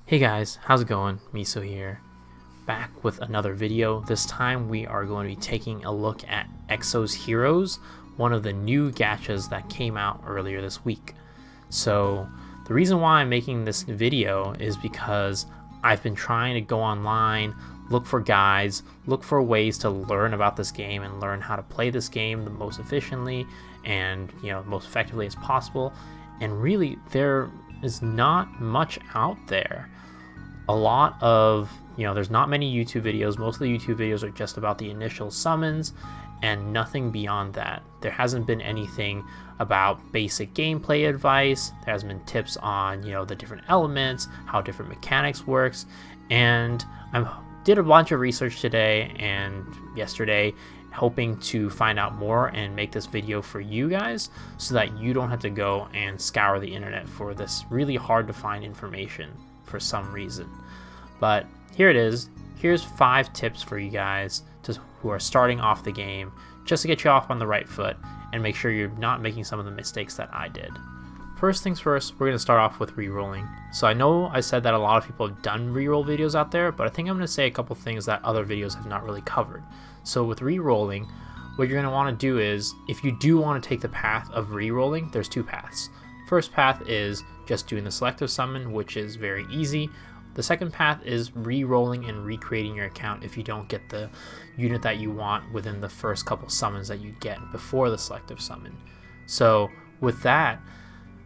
Hey guys, how's it going? Miso here, back with another video. This time we are going to be taking a look at Exos Heroes, one of the new gachas that came out earlier this week. So the reason why I'm making this video is because I've been trying to go online, look for guides, look for ways to learn about this game and learn how to play this game the most efficiently and most effectively as possible. And really, there is not much out there. A lot of, there's not many YouTube videos. Most of the YouTube videos are just about the initial summons and nothing beyond that. There hasn't been anything about basic gameplay advice. There hasn't been tips on, the different elements, how different mechanics works. And I did a bunch of research today and yesterday, hoping to find out more and make this video for you guys so that you don't have to go and scour the internet for this really hard to find information for some reason. But here it is. Here's 5 tips for you guys who are starting off the game, just to get you off on the right foot and make sure you're not making some of the mistakes that I did. First things first, we're going to start off with rerolling. So I know I said that a lot of people have done reroll videos out there, but I think I'm going to say a couple things that other videos have not really covered. So with rerolling, what you're going to want to do is, if you do want to take the path of rerolling, there's 2 paths. First path is just doing the selective summon, which is very easy. The second path is re-rolling and recreating your account if you don't get the unit that you want within the first couple summons that you get before the selective summon. So with that,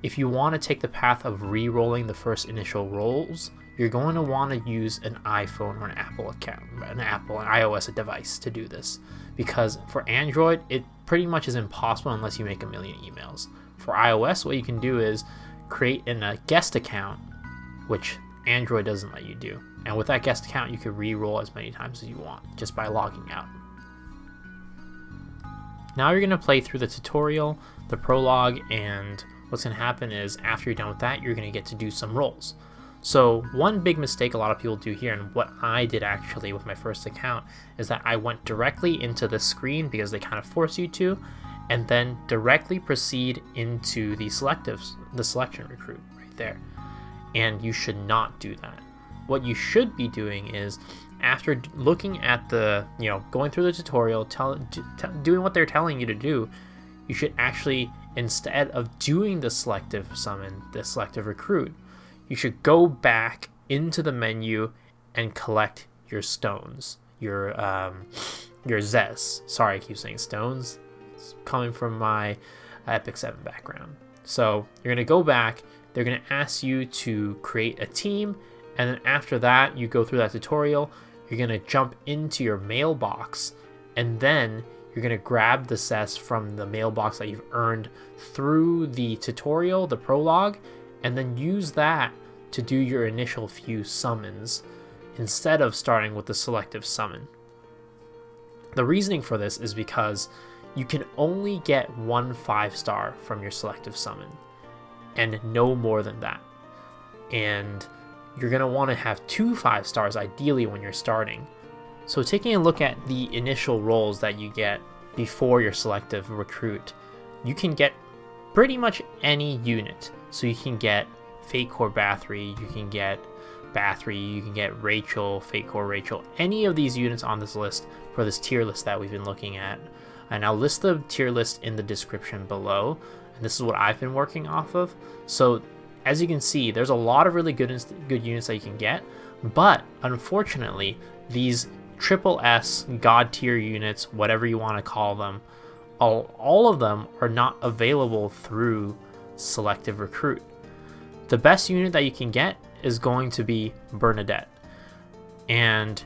if you want to take the path of re-rolling the first initial rolls, you're going to want to use an iPhone or an Apple account, an iOS device to do this. Because for Android, it pretty much is impossible unless you make a million emails. For iOS, what you can do is create a guest account, which Android doesn't let you do. And with that guest account, you can re-roll as many times as you want just by logging out. Now you're going to play through the tutorial, the prologue, and what's going to happen is after you're done with that, you're going to get to do some rolls. So one big mistake a lot of people do here, and what I did actually with my first account, is that I went directly into the screen because they kind of force you to, and then directly proceed into the selection recruit right there. And you should not do that. What you should be doing is, after looking at the, going through the tutorial, doing what they're telling you to do, you should actually, instead of doing the selective summon, the selective recruit, you should go back into the menu and collect your stones, your Zes. Sorry, I keep saying stones. It's coming from my Epic 7 background. So you're going to go back. They're going to ask you to create a team, and then after that, you go through that tutorial. You're going to jump into your mailbox, and then you're going to grab the Zes from the mailbox that you've earned through the tutorial, the prologue, and then use that to do your initial few summons instead of starting with the selective summon. The reasoning for this is because you can only get 1 5-star from your selective summon and no more than that. And you're going to want to have 2 5-stars ideally when you're starting. So taking a look at the initial rolls that you get before your selective recruit, you can get pretty much any unit. So you can get Fate Core Bathory, you can get Bathory, you can get Rachel, Fate Core Rachel, any of these units on this list for this tier list that we've been looking at. And I'll list the tier list in the description below. And this is what I've been working off of. So as you can see, there's a lot of really good units that you can get. But unfortunately, these triple S god tier units, whatever you want to call them, all of them are not available through selective recruit. The best unit that you can get is going to be Bernadette, and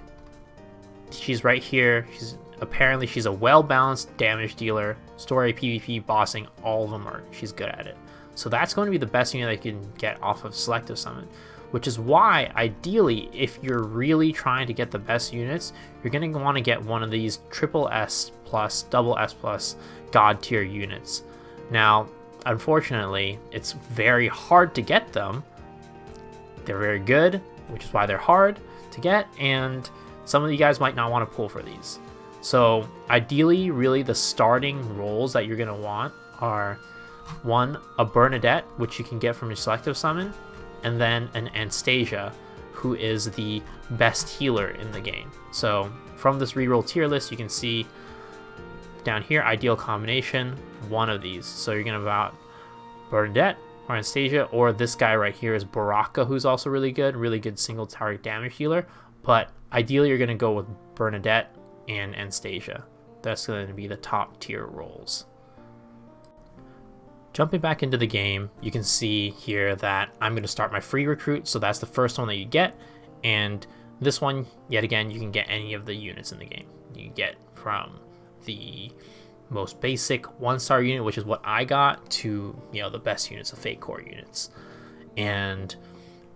she's right here. She's a well-balanced damage dealer, story, PvP, bossing, all of them she's good at it. So that's going to be the best unit that you can get off of selective summon, which is why ideally, if you're really trying to get the best units, you're going to want to get one of these triple S plus, double S plus god tier units. Now, unfortunately, it's very hard to get them. They're very good, which is why they're hard to get, and some of you guys might not want to pull for these. So ideally, really the starting rolls that you're going to want are 1, a Bernadette, which you can get from your selective summon, and then an Anastasia, who is the best healer in the game. So from this reroll tier list, you can see down here, ideal combination, one of these. So you're going to about Bernadette or Anastasia, or this guy right here is Baraka, who's also really good single target damage healer. But ideally, you're going to go with Bernadette and Anastasia. That's going to be the top tier roles. Jumping back into the game, you can see here that I'm going to start my free recruit. So that's the first one that you get. And this one, yet again, you can get any of the units in the game. You get from the most basic 1-star unit, which is what I got, to the best units of Fate Core units. And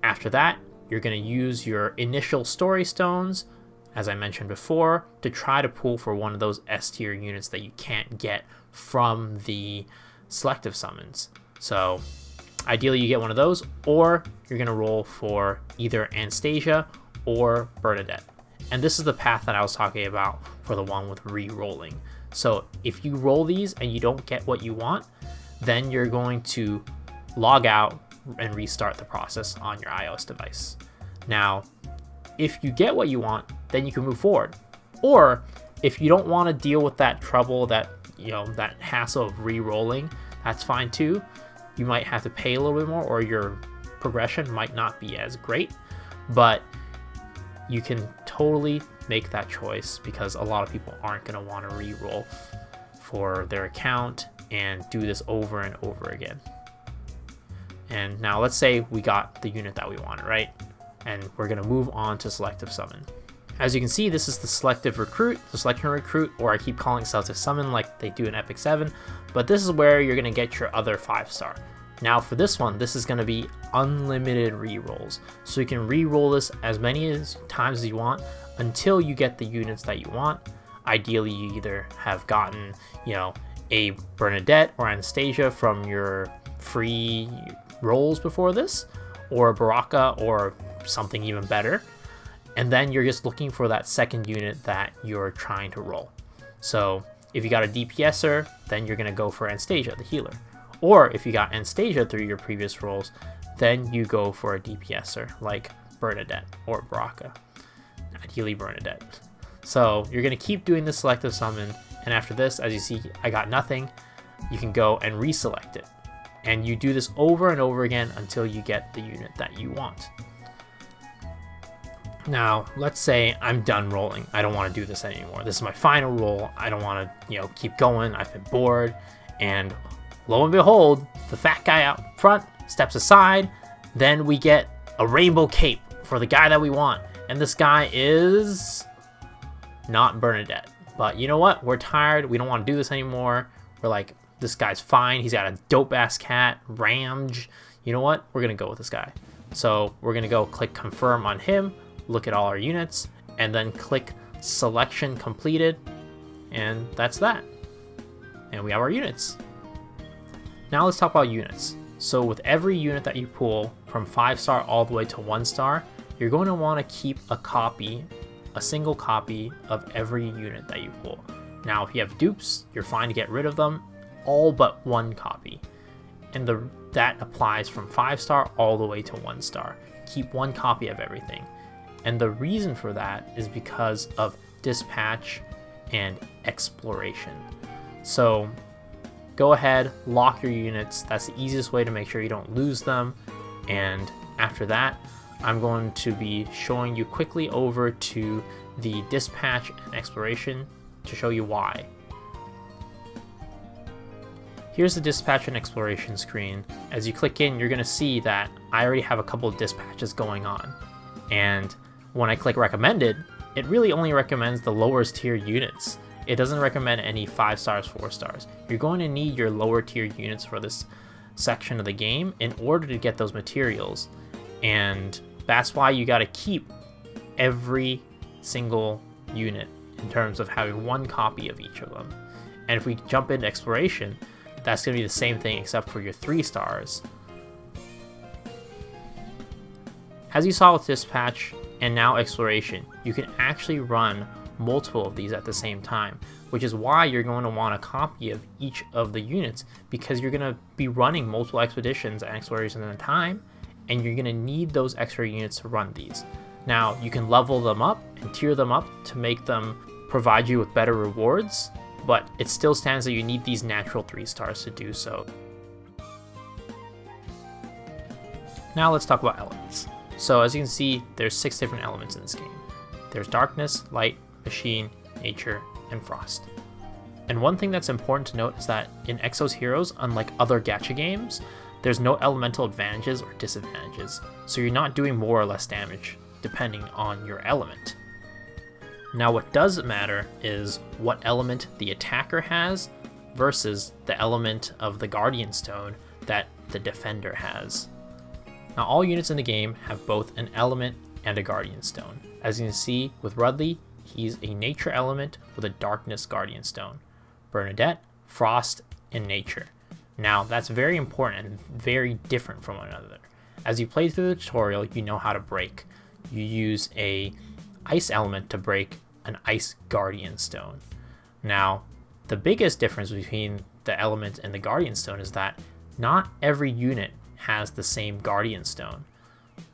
after that, you're going to use your initial story stones, as I mentioned before, to try to pull for one of those S tier units that you can't get from the selective summons. So ideally you get one of those, or you're going to roll for either Anastasia or Bernadette. And this is the path that I was talking about for the one with re-rolling. So if you roll these and you don't get what you want, then you're going to log out and restart the process on your iOS device. Now, if you get what you want, then you can move forward. Or if you don't want to deal with that trouble, that hassle of re-rolling, that's fine too. You might have to pay a little bit more, or your progression might not be as great, but you can totally make that choice, because a lot of people aren't going to want to re-roll for their account and do this over and over again. And now let's say we got the unit that we wanted, right? And we're going to move on to Selective Summon. As you can see, this is the Selective Recruit, the Selection Recruit, or I keep calling it Selective Summon like they do in Epic 7, but this is where you're going to get your other 5-star. Now for this one, this is going to be unlimited re-rolls. So you can re-roll this as many times as you want until you get the units that you want. Ideally, you either have gotten, a Bernadette or Anastasia from your free rolls before this, or Baraka, or something even better. And then you're just looking for that second unit that you're trying to roll. So if you got a DPSer, then you're going to go for Anastasia, the healer. Or if you got Anastasia through your previous rolls, then you go for a DPSer like Bernadette or Baraka. Ideally Bernadette. So you're going to keep doing the Selective Summon, and after this, as you see, I got nothing, you can go and reselect it. And you do this over and over again until you get the unit that you want. Now, let's say I'm done rolling. I don't want to do this anymore. This is my final roll. I don't want to, keep going. I've been bored. And lo and behold, the fat guy out front steps aside. Then we get a rainbow cape for the guy that we want. And this guy is not Bernadette. But you know what? We're tired. We don't want to do this anymore. We're like, this guy's fine. He's got a dope-ass cat, Ramj. You know what? We're going to go with this guy. So we're going to go click confirm on him, look at all our units, and then click selection completed. And that's that. And we have our units. Now let's talk about units. So with every unit that you pull from 5-star all the way to 1-star, you're going to want to keep a single copy of every unit that you pull. Now, if you have dupes, you're fine to get rid of them, all but one copy. And that applies from 5-star all the way to 1-star. Keep one copy of everything. And the reason for that is because of dispatch and exploration. So go ahead, lock your units. That's the easiest way to make sure you don't lose them. And after that, I'm going to be showing you quickly over to the dispatch and exploration to show you why. Here's the dispatch and exploration screen. As you click in, you're going to see that I already have a couple of dispatches going on. And when I click recommended, it really only recommends the lowest tier units. It doesn't recommend any 5 stars, 4 stars. You're going to need your lower tier units for this section of the game in order to get those materials. And that's why you got to keep every single unit in terms of having one copy of each of them. And if we jump into exploration, that's going to be the same thing except for your 3 stars. As you saw with dispatch and now exploration, you can actually run multiple of these at the same time, which is why you're going to want a copy of each of the units, because you're going to be running multiple expeditions and explorations at a time, and you're going to need those extra units to run these. Now, you can level them up and tier them up to make them provide you with better rewards, but it still stands that you need these natural 3 stars to do so. Now let's talk about elements. So as you can see, there's 6 different elements in this game. There's darkness, light, machine, nature, and frost. And one thing that's important to note is that in Exos Heroes, unlike other gacha games, there's no elemental advantages or disadvantages, so you're not doing more or less damage depending on your element. Now what does matter is what element the attacker has versus the element of the Guardian Stone that the defender has. Now all units in the game have both an element and a Guardian Stone. As you can see with Rudley, he's a nature element with a darkness Guardian Stone. Bernadette, frost, and nature. Now that's very important and very different from one another. As you play through the tutorial, you know how to break. You use a ice element to break an ice Guardian Stone. Now the biggest difference between the element and the Guardian Stone is that not every unit has the same Guardian Stone.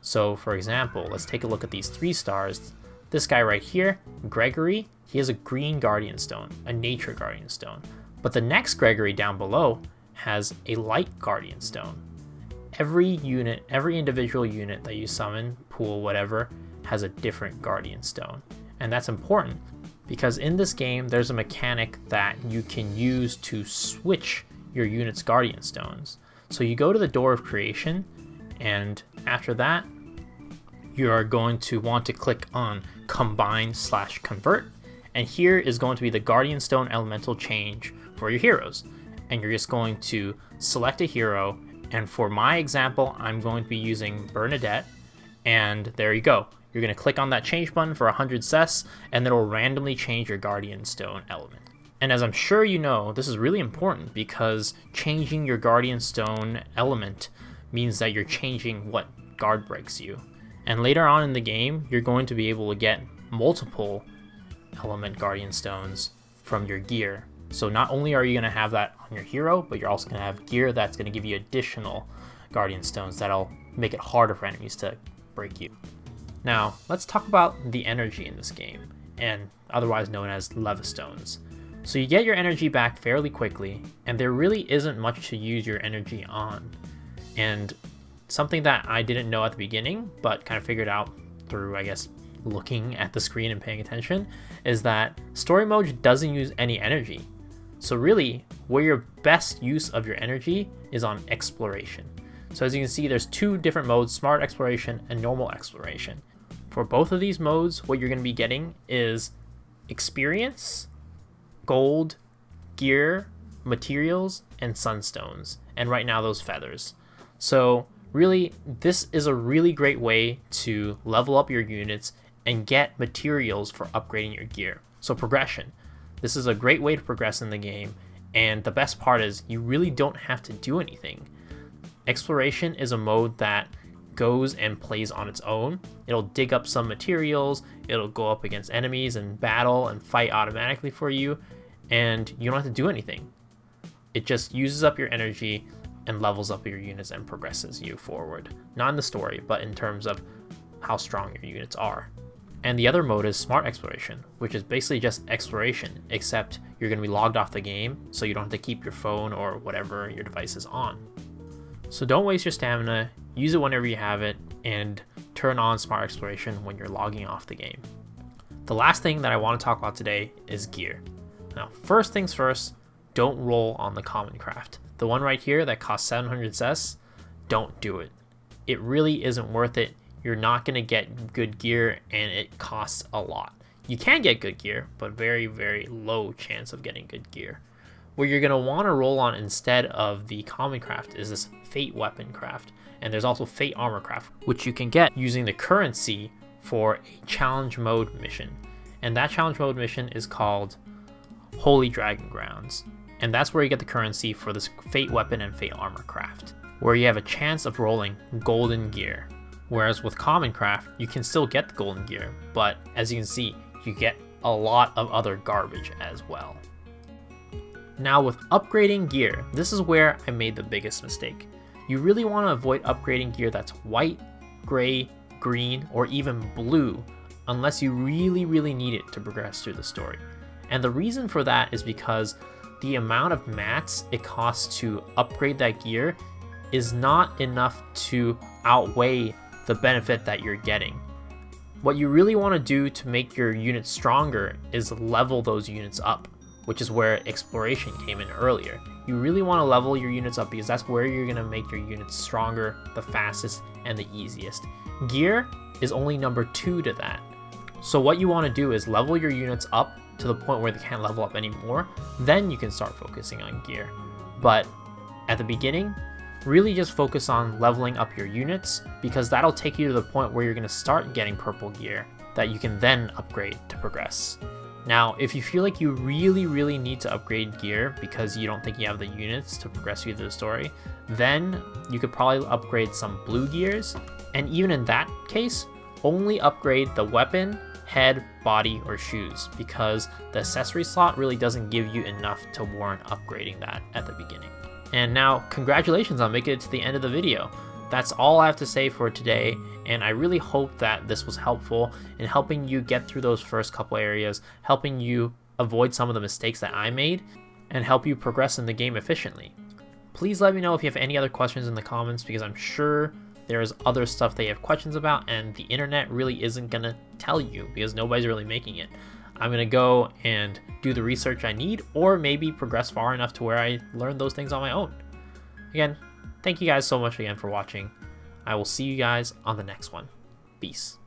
So for example, let's take a look at these 3 stars. This guy right here, Gregory, he has a green Guardian Stone, a nature Guardian Stone. But the next Gregory down below has a light Guardian Stone. Every unit, every individual unit that you summon, pool, whatever, has a different Guardian Stone. And that's important because in this game, there's a mechanic that you can use to switch your unit's Guardian Stones. So you go to the Door of Creation, and after that, you are going to want to click on Combine/Convert, and here is going to be the Guardian Stone elemental change for your heroes. And you're just going to select a hero, and for my example, I'm going to be using Bernadette, and there you go. You're going to click on that change button for 100 cess, and it'll randomly change your Guardian Stone element. And as I'm sure you know, this is really important because changing your Guardian Stone element means that you're changing what guard breaks you. And later on in the game, you're going to be able to get multiple element Guardian Stones from your gear. So not only are you going to have that on your hero, but you're also going to have gear that's going to give you additional Guardian Stones that'll make it harder for enemies to break you. Now, let's talk about the energy in this game, and otherwise known as Levistones. So you get your energy back fairly quickly, and there really isn't much to use your energy on. And something that I didn't know at the beginning, but kind of figured out through, I guess, looking at the screen and paying attention, is that story mode doesn't use any energy. So really, where your best use of your energy is on exploration. So as you can see, there's 2 different modes, smart exploration and normal exploration. For both of these modes, what you're going to be getting is experience, gold, gear, materials, and sunstones. And right now, those feathers. So really, this is a really great way to level up your units and get materials for upgrading your gear. So progression. This is a great way to progress in the game, and the best part is you really don't have to do anything. Exploration is a mode that goes and plays on its own. It'll dig up some materials, it'll go up against enemies and battle and fight automatically for you, and you don't have to do anything. It just uses up your energy and levels up your units and progresses you forward. Not in the story, but in terms of how strong your units are. And the other mode is smart exploration, which is basically just exploration, except you're going to be logged off the game, so you don't have to keep your phone or whatever your device is on. So don't waste your stamina, use it whenever you have it, and turn on smart exploration when you're logging off the game. The last thing that I want to talk about today is gear. Now, first things first, don't roll on the common craft. The one right here that costs 700 cess, don't do it. It really isn't worth it. You're not going to get good gear, and it costs a lot. You can get good gear, but very, very low chance of getting good gear. What you're going to want to roll on instead of the common craft is this Fate Weapon craft, and there's also Fate Armor craft, which you can get using the currency for a challenge mode mission. And that challenge mode mission is called Holy Dragon Grounds. And that's where you get the currency for this Fate Weapon and Fate Armor craft, where you have a chance of rolling golden gear. Whereas with common craft, you can still get the golden gear, but as you can see, you get a lot of other garbage as well. Now with upgrading gear, this is where I made the biggest mistake. You really want to avoid upgrading gear that's white, gray, green, or even blue, unless you really need it to progress through the story. And the reason for that is because the amount of mats it costs to upgrade that gear is not enough to outweigh the benefit that you're getting. What you really want to do to make your units stronger is level those units up, which is where exploration came in earlier. You really want to level your units up because that's where you're going to make your units stronger, the fastest, and the easiest. Gear is only number 2 to that. So what you want to do is level your units up to the point where they can't level up anymore, then you can start focusing on gear. But at the beginning, really just focus on leveling up your units, because that'll take you to the point where you're going to start getting purple gear that you can then upgrade to progress. Now, if you feel like you really need to upgrade gear because you don't think you have the units to progress you through the story, then you could probably upgrade some blue gears, and even in that case, only upgrade the weapon, head, body, or shoes, because the accessory slot really doesn't give you enough to warrant upgrading that at the beginning. And now, congratulations on making it to the end of the video. That's all I have to say for today, and I really hope that this was helpful in helping you get through those first couple areas, helping you avoid some of the mistakes that I made, and help you progress in the game efficiently. Please let me know if you have any other questions in the comments, because I'm sure there's other stuff that you have questions about, and the internet really isn't gonna tell you because nobody's really making it. I'm gonna go and do the research I need, or maybe progress far enough to where I learn those things on my own. Again, thank you guys so much again for watching. I will see you guys on the next one. Peace.